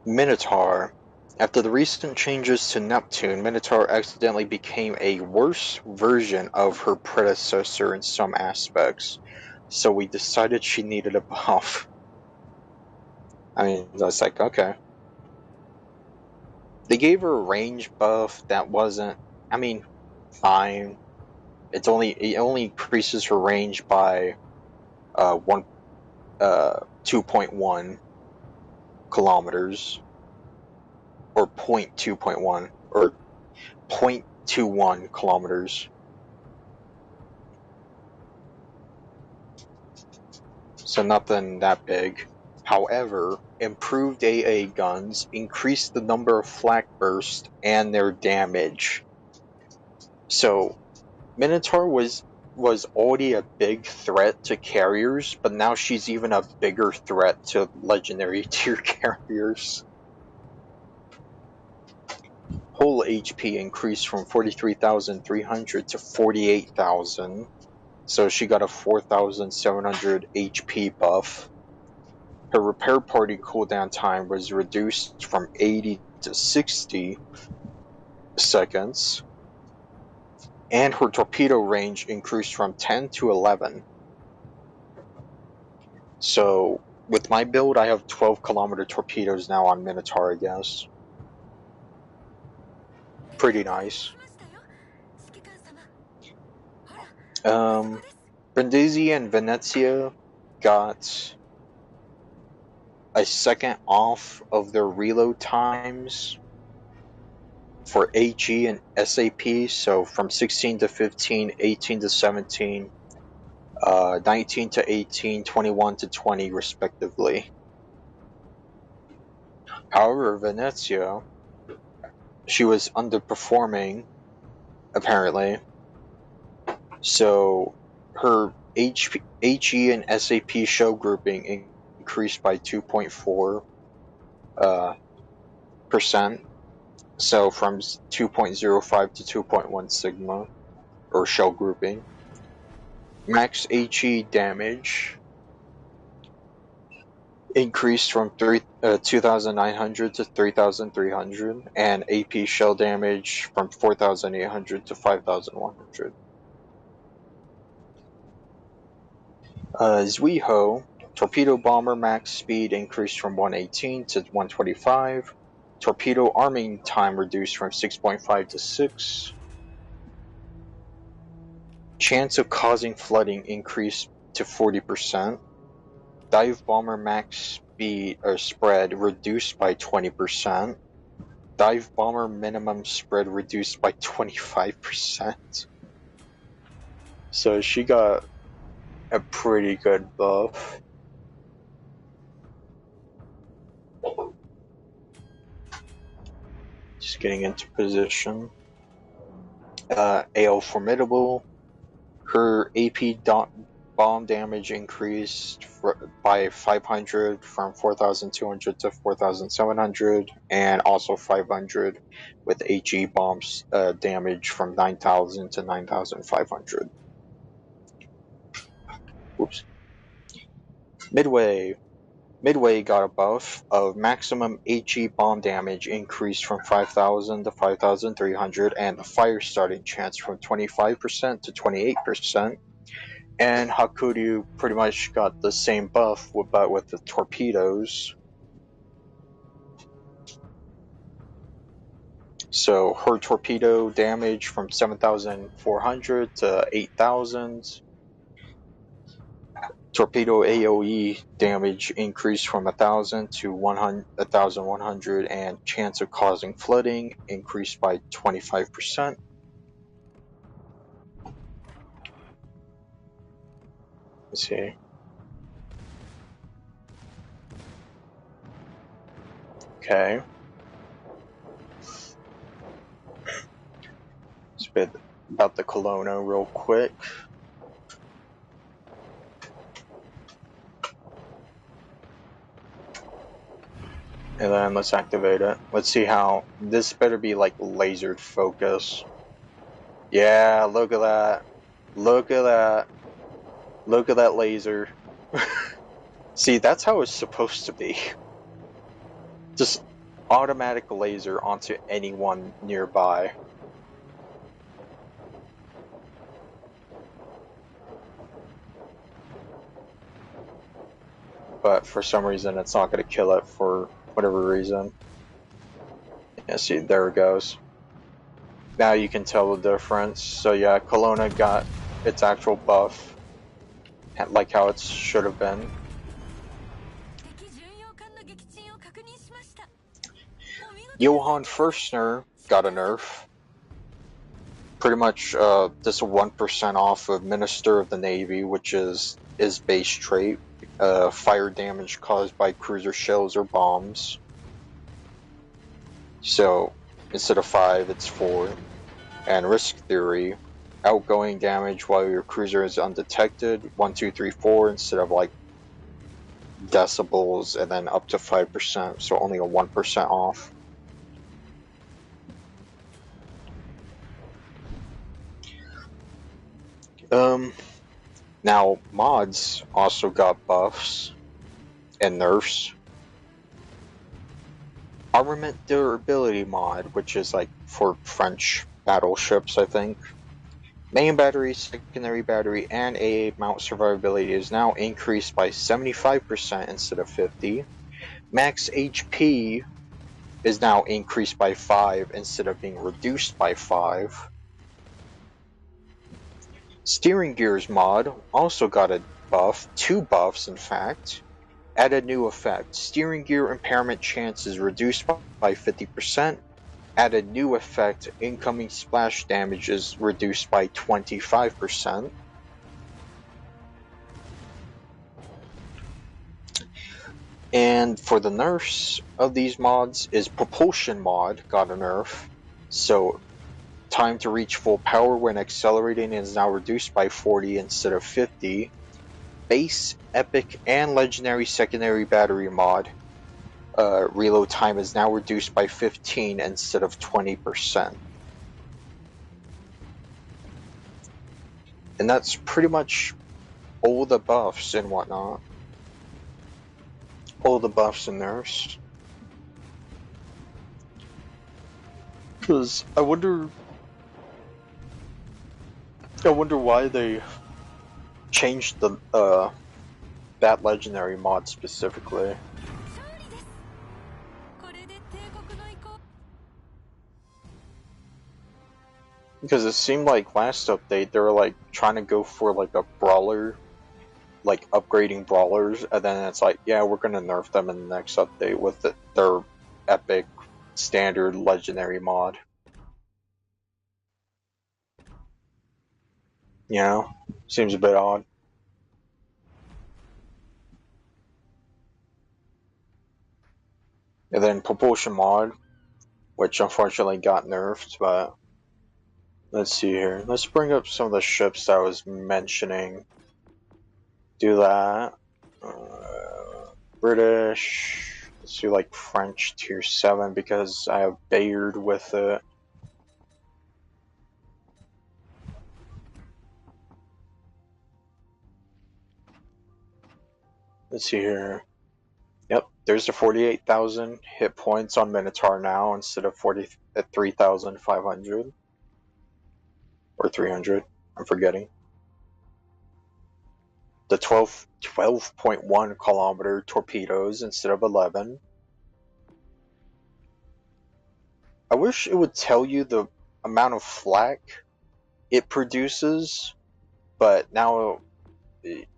Minotaur. After the recent changes to Neptune, Minotaur accidentally became a worse version of her predecessor in some aspects, so we decided she needed a buff. I mean, I was like, okay. They gave her a range buff that wasn't, I mean, fine. It only increases her range by 2.1 kilometers. Or 0.2.1, or 0.21 kilometers. So nothing that big. However, improved AA guns increased the number of flak bursts and their damage. So, Minotaur was already a big threat to carriers, but now she's even a bigger threat to legendary tier carriers. Whole HP increased from 43,300 to 48,000, so she got a 4,700 HP buff. Her repair party cooldown time was reduced from 80 to 60 seconds, and her torpedo range increased from 10 to 11. So, with my build, I have 12-kilometer torpedoes now on Minotaur, I guess. Pretty nice. Brindisi and Venezia got a second off of their reload times for AG and SAP, so from 16 to 15, 18 to 17, 19 to 18, 21 to 20 respectively. However, Venezia, she was underperforming, apparently, so her HE and SAP show grouping increased by 2.4%, so from 2.05 to 2.1 sigma, or shell grouping. Max HE damage increased from 2,900 to 3,300, and AP shell damage from 4,800 to 5,100. Zuiho, torpedo bomber max speed increased from 118 to 125. Torpedo arming time reduced from 6.5 to 6. Chance of causing flooding increased to 40%. Dive bomber max speed or spread reduced by 20%. Dive bomber minimum spread reduced by 25%. So she got a pretty good buff. Just getting into position. AO Formidable. Her AP bomb damage increased by 500 from 4,200 to 4,700, and also 500 with HE bombs damage from 9,000 to 9,500. Oops. Midway got a buff of maximum HE bomb damage increased from 5,000 to 5,300, and the fire starting chance from 25% to 28%. And Hakuryu pretty much got the same buff, but with the torpedoes. So her torpedo damage from 7,400 to 8,000. Torpedo AOE damage increased from 1,000 to 1,100, and chance of causing flooding increased by 25%. Let's see. Okay. Let's bit about the Kelowna real quick. And then let's activate it. Let's see how this better be like lasered focus. Yeah, look at that. Look at that. Look at that laser. See, that's how it's supposed to be. Just automatic laser onto anyone nearby. But for some reason it's not going to kill it for whatever reason. Yeah, see, there it goes. Now you can tell the difference. So yeah, Kelowna got its actual buff, like how it should have been. Johann Furstner got a nerf. Pretty much just 1% off of Minister of the Navy, which is his base trait. Fire damage caused by cruiser shells or bombs. So instead of 5, it's 4. And Risk Theory, outgoing damage while your cruiser is undetected, 1, 2, 3, 4, instead of like decibels, and then up to 5%, so only a 1% off. Now mods also got buffs and nerfs. Armament durability mod, which is like for French battleships, I think. Main battery, secondary battery, and AA mount survivability is now increased by 75% instead of 50. Max HP is now increased by 5 instead of being reduced by 5. Steering gears mod also got a buff, 2 buffs in fact. Added new effect. Steering gear impairment chance is reduced by 50%. Added new effect. Incoming splash damage is reduced by 25%. And for the nerfs of these mods is propulsion mod got a nerf. So time to reach full power when accelerating is now reduced by 40 instead of 50. Base, epic, and legendary secondary battery mod reload time is now reduced by 15 instead of 20%. And that's pretty much all the buffs and whatnot. All the buffs and nerfs. Because I wonder why they changed the that legendary mod specifically. Because it seemed like last update they were like trying to go for like a brawler, like upgrading brawlers, and then it's like, yeah, we're gonna nerf them in the next update with their epic standard legendary mod. You know, seems a bit odd. And then propulsion mod, which unfortunately got nerfed, but let's see here. Let's bring up some of the ships that I was mentioning. Do that. British. Let's do like French tier 7 because I have Bayard with it. Let's see here. Yep, there's the 48,000 hit points on Minotaur now instead of 43,500. Or 300, I'm forgetting. The 12.1 kilometer torpedoes instead of 11. I wish it would tell you the amount of flak it produces, but now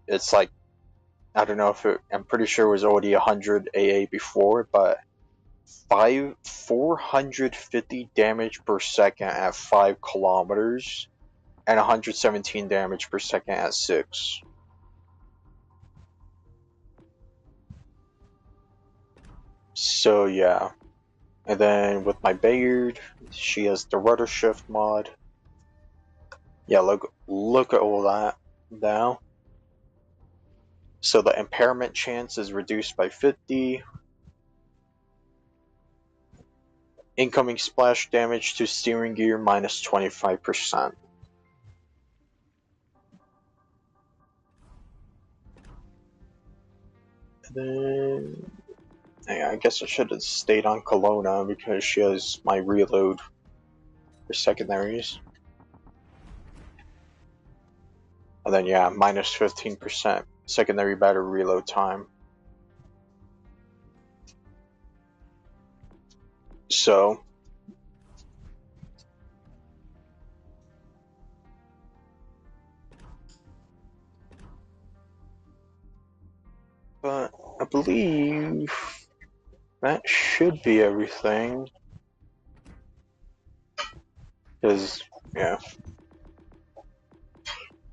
it's like, I don't know if I'm pretty sure it was already 100 AA before, but 450 damage per second at 5 kilometers and 117 damage per second at 6. So yeah. And then with my Bayard, she has the rudder shift mod. Yeah, look at all that now. So the impairment chance is reduced by 50. Incoming splash damage to steering gear minus 25%. And then yeah, I guess I should have stayed on Kelowna because she has my reload for secondaries. And then yeah, minus 15% secondary battery reload time. So but I believe that should be everything. Because, yeah.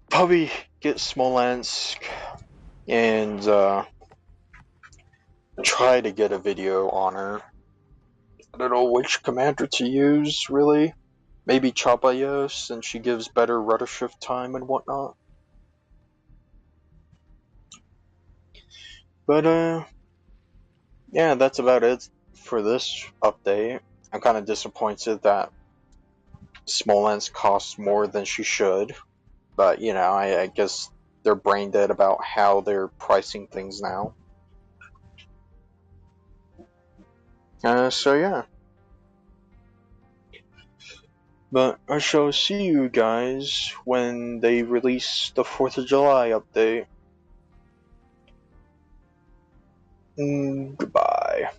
Probably get Smolensk and try to get a video on her. I don't know which commander to use, really. Maybe Chapayo, since she gives better rudder shift time and whatnot. But, yeah, that's about it for this update. I'm kind of disappointed that Smolensk costs more than she should. But, you know, I guess they're brain dead about how they're pricing things now. So yeah. But I shall see you guys when they release the 4th of July update. Goodbye.